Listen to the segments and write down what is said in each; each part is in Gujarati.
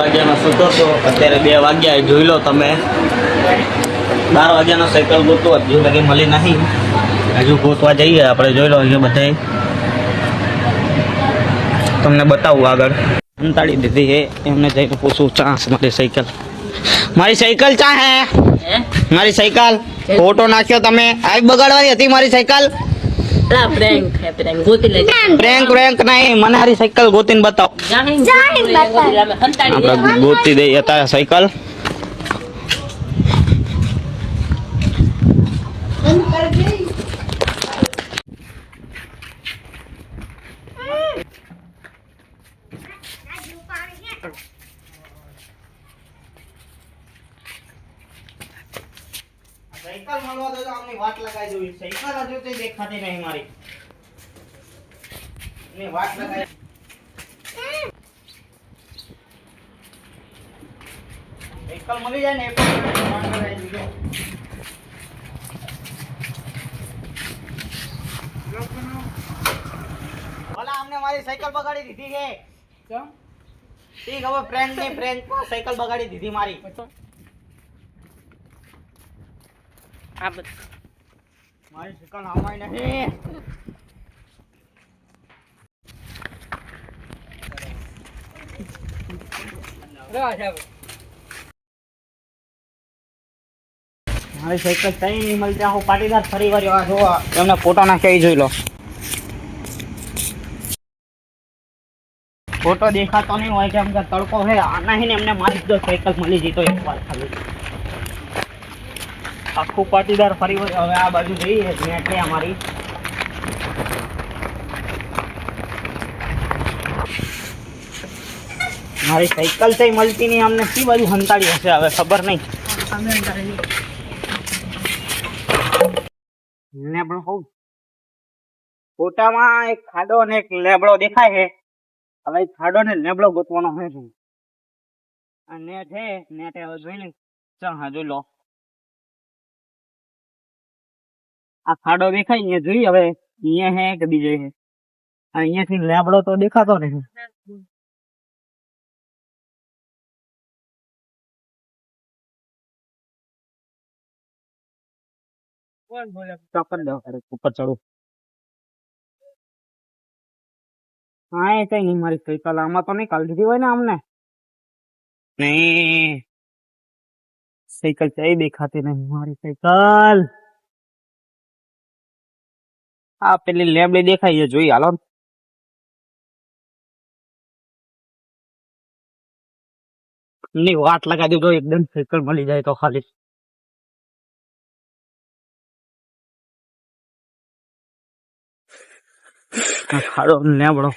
વાગ્યાનો સૂતો હતો, અત્યારે 2 વાગ્યા. જોઈ લો તમે, 12 વાગ્યાનો સાયકલ ગોતવો હજુ લગી મળી નહીં. હજુ ગોતવા જઈએ આપણે. જોઈ લો અહીંયા બધાય તમને બતાવું આગળ. અંતાડી દીધી હે, એમને જઈને પૂછું ચાન્સ મારી સાયકલ ચા હે? મારી સાયકલ ફોટો નાખ્યો તમે, આવી બગાડવાની હતી મારી સાયકલ. પ્રેન્ક નહીં, મને મારી સાયકલ ગોતીને બતાવો. આપણે ગોતી દઈએ અત્યારે સાયકલ. સાયકલ મળવા તો આમની વાટ લગાવી જોઈ. સાયકલ હજુ તો દેખાતી નહીં મારી. ની વાટ લગાવી. સાયકલ મળી જાય ને એ પણ વાટ લગાવી દીધો. ભલા અમને મારી સાયકલ બગાડી દીધી છે. કેમ? ઠીક, હવે ફ્રેન્ડ સાયકલ બગાડી દીધી મારી. મારી સાયકલ આમાય નહીં. મારી સાયકલ કઈ નહીં મળતી. આખો પાટીદાર ફરી વર્યો. જો એમને ફોટો નાખ્યા જોઈ લો. ફોટો દેખાતો નહીં હોય કેમ કે તડકો હે. આના હે ને એમને મારી દો સાયકલ મળી જઈ તો એક વાર ખાલી. આખું પાટીદાર ફરી વર્યો. હવે આ બાજુ જઈએ એટલે અમારી સાયકલ છે મળતી નહીં. અમને કઈ બાજુ હંતાડી હશે હવે ખબર નહીં. લેબડો હોઉં ફોટામાં એક ખાડો અને એક લેબડો દેખાય છે. હવે ખાડો ને લેબડો ગોતવાનો હોય છે. આ નેટ છે, નેટ હવે જોઈ લે. ચાલ હા જોઈ લો. આ ખાડો દેખાય અહીંયા જોઈ. હવે અહીંયા હે કે બીજે હે? અહીંયાથી લેબડો તો દેખાતો નહીં. ઉપર ચડું. હા એ કઈ નહીં મારી સાયકલ. આમાં તો નહીં કાલ દીધી હોય ને અમને. નહીં સાયકલ કઈ દેખાતી નહીં મારી સાયકલ. આ પેલી લેબડી દેખાય છે જોઈ. હાલો ની વાત લગાડી દો એકદમ સાયકલ મળી જાય તો ખાલી. ખાડો લેબડો.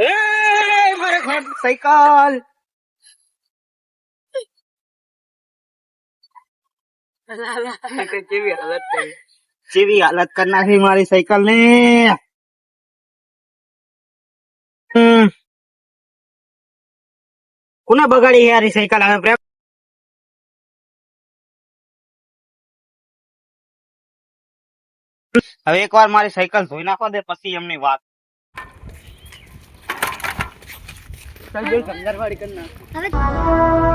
એ મારે ઘર સાયકલ. કેવી હાલત કરી નાખી મારી સાયકલ ને. કોને બગાડી યાર સાયકલ? હવે હવે એક વાર મારી સાયકલ ધોઈ નાખો દે પછી એમની વાત. ચલ જો સંદર વાળી કર નાખ.